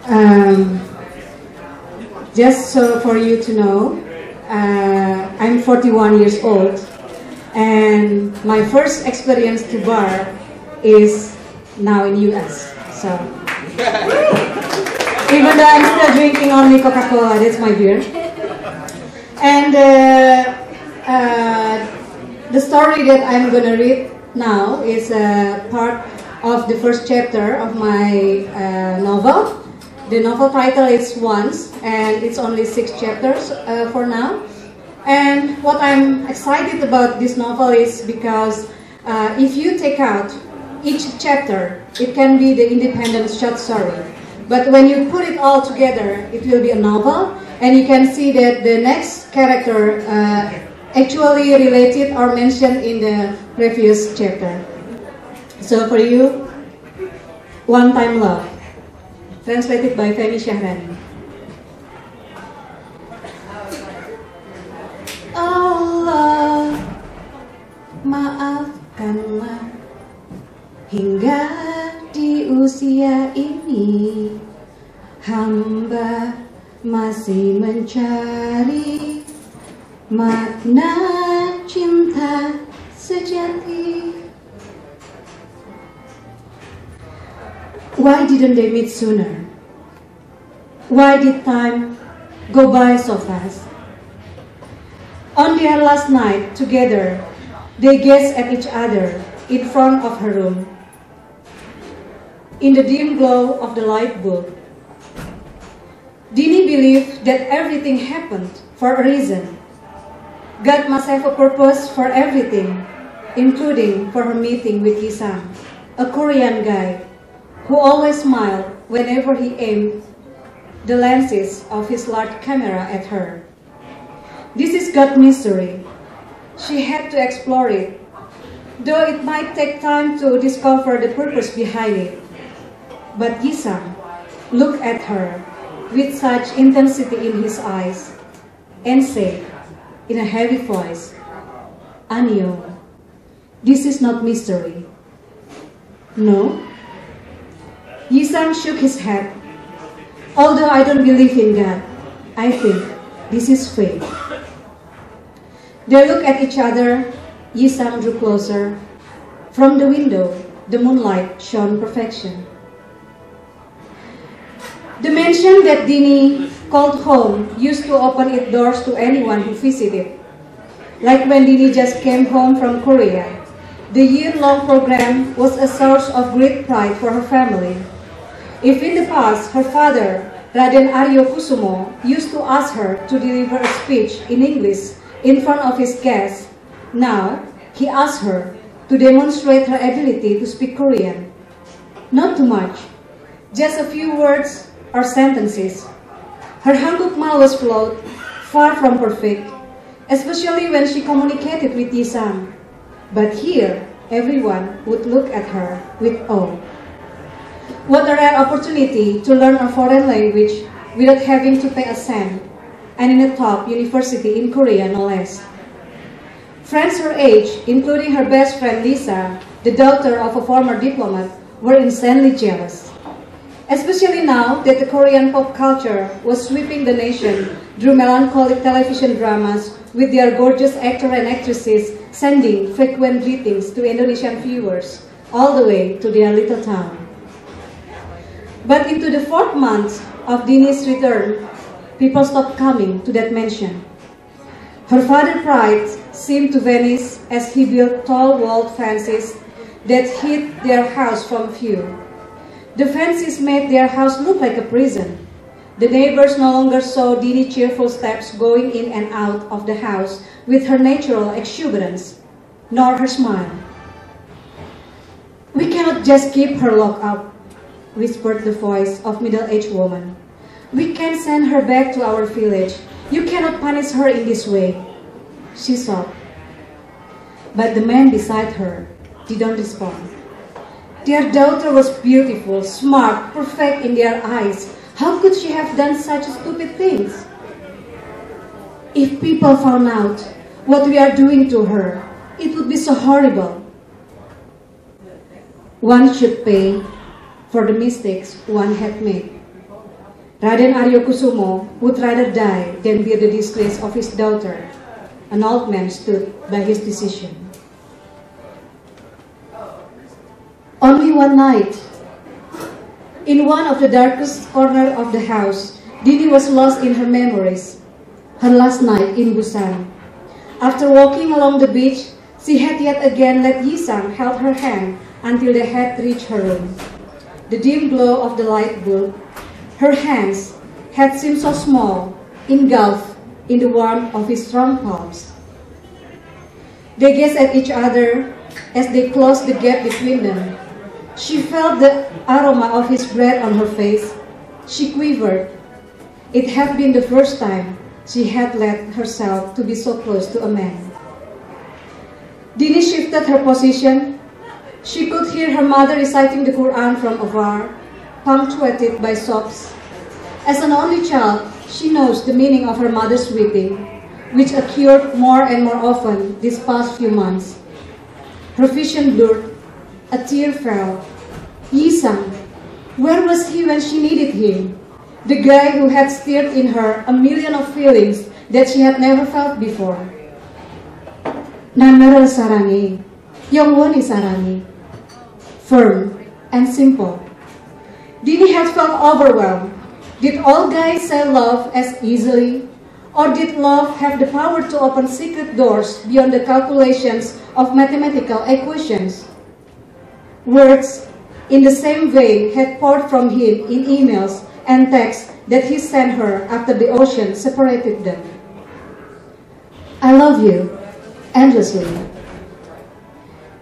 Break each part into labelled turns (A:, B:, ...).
A: Um, just so for you to know, I'm 41 years old, and my first experience to bar is now in US. So even though I'm still drinking only Coca-Cola, that's my beer. And the story that I'm gonna read now is part of the first chapter of my novel. The novel title is Once, and it's only 6 chapters for now. And what I'm excited about this novel is because if you take out each chapter, it can be the independent short story. But when you put it all together, it will be a novel, and you can see that the next character actually related or mentioned in the previous chapter. So for you, One Time Love, translated by Femi Syahrani. Allah, maafkanlah hingga di usia ini hamba masih mencari makna cinta sejati. Why didn't they meet sooner? Why did time go by so fast? On their last night together, they gazed at each other in front of her room. In the dim glow of the light bulb, Dini believed that everything happened for a reason. God must have a purpose for everything, including for her meeting with Isam, a Korean guy who always smiled whenever he aimed the lenses of his large camera at her. This is God's mystery. She had to explore it, though it might take time to discover the purpose behind it. But Isam looked at her with such intensity in his eyes and said in a heavy voice, "Anio, this is not mystery." No? Isam shook his head. Although I don't believe in God, I think this is fate. They looked at each other. Isam drew closer. From the window, the moonlight shone perfection. The mansion that Dini called home used to open its doors to anyone who visited. Like when Dini just came home from Korea, the year-long program was a source of great pride for her family. If in the past her father, Raden Aryo Kusumo, used to ask her to deliver a speech in English in front of his guests, now he asked her to demonstrate her ability to speak Korean. Not too much, just a few words or sentences. Her Hangukmal was flawed, far from perfect, especially when she communicated with Isam. But here, everyone would look at her with awe. What a rare opportunity to learn a foreign language without having to pay a cent, and in a top university in Korea, no less. Friends her age, including her best friend Lisa, the daughter of a former diplomat, were insanely jealous. Especially now that the Korean pop culture was sweeping the nation through melancholic television dramas with their gorgeous actors and actresses sending frequent greetings to Indonesian viewers all the way to their little town. But into the 4th month of Dini's return, people stopped coming to that mansion. Her father's pride seemed to vanish as he built tall walled fences that hid their house from view. The fences made their house look like a prison. The neighbors no longer saw Dini's cheerful steps going in and out of the house with her natural exuberance, nor her smile. "We cannot just keep her locked up," whispered the voice of a middle-aged woman. "We can't send her back to our village. You cannot punish her in this way," she sobbed. But the man beside her didn't respond. Their daughter was beautiful, smart, perfect in their eyes. How could she have done such stupid things? "If people found out what we are doing to her, it would be so horrible." One should pay for the mistakes one had made. Raden Aryo Kusumo would rather die than bear the disgrace of his daughter. An old man stood by his decision. Only one night, in one of the darkest corners of the house, Dini was lost in her memories. Her last night in Busan. After walking along the beach, she had yet again let Yisang hold her hand until they had reached her room. The dim glow of the light bulb, her hands had seemed so small, engulfed in the warmth of his strong palms. They gazed at each other as they closed the gap between them. She felt the aroma of his breath on her face. She quivered. It had been the first time she had let herself to be so close to a man. Dini shifted her position. She could hear her mother reciting the Quran from afar, punctuated by sobs. As an only child, she knows the meaning of her mother's weeping, which occurred more and more often these past few months. Her vision blurred. A tear fell. Yisang, where was he when she needed him? The guy who had stirred in her a million of feelings that she had never felt before. Nanara sarangi, Yongwoni sarangi. Firm and simple. Dini had felt overwhelmed. Did all guys say love as easily? Or did love have the power to open secret doors beyond the calculations of mathematical equations? Words, in the same vein, had poured from him in emails and texts that he sent her after the ocean separated them. I love you, endlessly.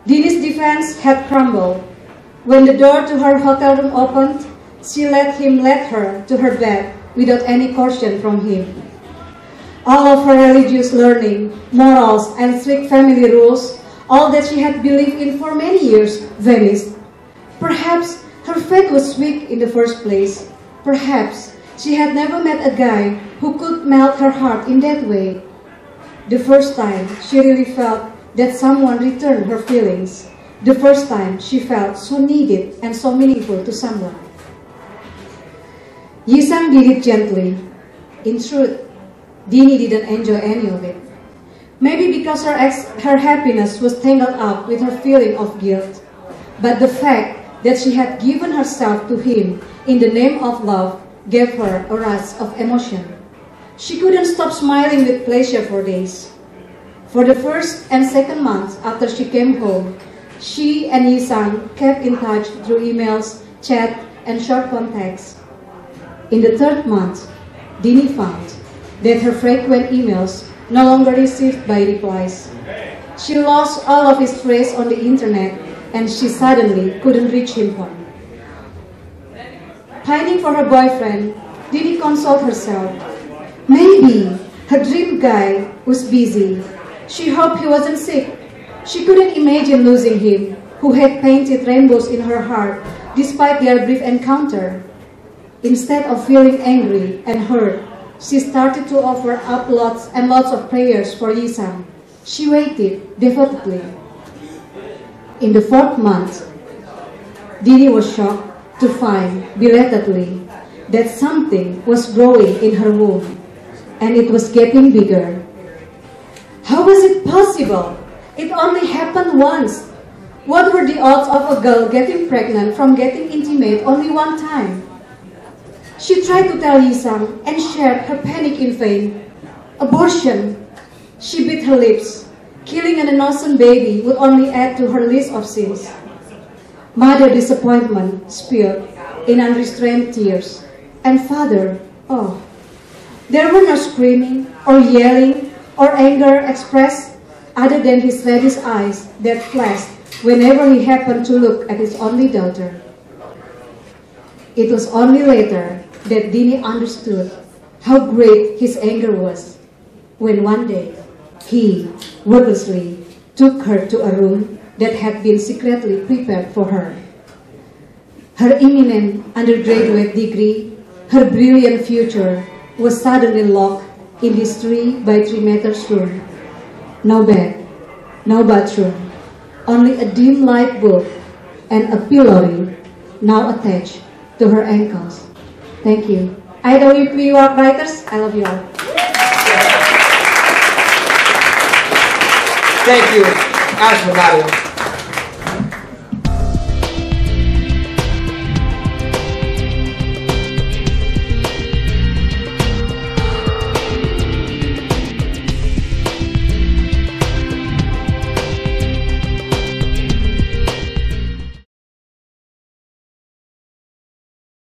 A: Dini's defense had crumbled. When the door to her hotel room opened, she let him lead her to her bed without any caution from him. All of her religious learning, morals, and strict family rules, all that she had believed in for many years, vanished. Perhaps her faith was weak in the first place. Perhaps she had never met a guy who could melt her heart in that way. The first time she really felt that someone returned her feelings. The first time she felt so needed and so meaningful to someone. Yisang did it gently. In truth, Dini didn't enjoy any of it. Maybe because her happiness was tangled up with her feeling of guilt. But the fact that she had given herself to him in the name of love gave her a rush of emotion. She couldn't stop smiling with pleasure for days. For the first and second months after she came home, she and Yisang kept in touch through emails, chat, and short contacts. In the third month, Dini found that her frequent emails no longer received by replies. She lost all of his trace on the internet, and she suddenly couldn't reach him home. Pining for her boyfriend, Dini consoled herself. Maybe her dream guy was busy. She hoped he wasn't sick. She couldn't imagine losing him, who had painted rainbows in her heart despite their brief encounter. Instead of feeling angry and hurt, she started to offer up lots and lots of prayers for Yisang. She waited devotedly. In the fourth month, Dini was shocked to find, belatedly, that something was growing in her womb, and it was getting bigger. How was it possible? It only happened once. What were the odds of a girl getting pregnant from getting intimate only one time? She tried to tell Yisang and shared her panic in vain. Abortion. She bit her lips. Killing an innocent baby would only add to her list of sins. Mother disappointment spilled in unrestrained tears. And father, oh, there were no screaming or yelling or anger expressed other than his reddish eyes that flashed whenever he happened to look at his only daughter. It was only later that Dini understood how great his anger was, when one day he wordlessly took her to a room that had been secretly prepared for her. Her imminent undergraduate degree, her brilliant future, was suddenly locked in this 3 by 3 meters room. No bed, no bathroom, only a dim light bulb and a pillory now attached to her ankles. Thank you. IWP work writers, I love you all.
B: Thank you, Asma Nadia.